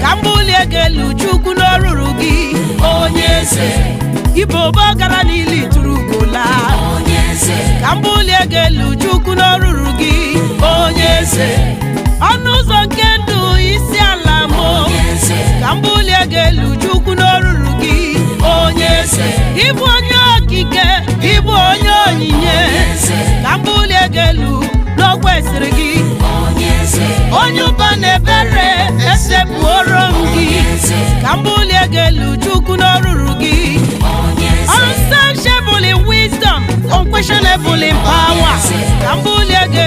ka mbulie gelu Chukwu n'oruru gị onye eze Igbo gara n'ili turugola ka mbulie gelu Chukwu n'oruru gị onye eze ọnụ ụzọ nke ndụ isi ala mo ka mbulie gelu Chukwu n'oruru gị onye eze Ịbụ onye okike Ịbụ onye onyinye ka mbulie gelu n'okwesịrị gị onye ụba na-ebere esepụrụ m gị ka mbulie gelu Chukwu n'oruru gị unsearchable in wisdom, unquestionable in power ka mbulie gelu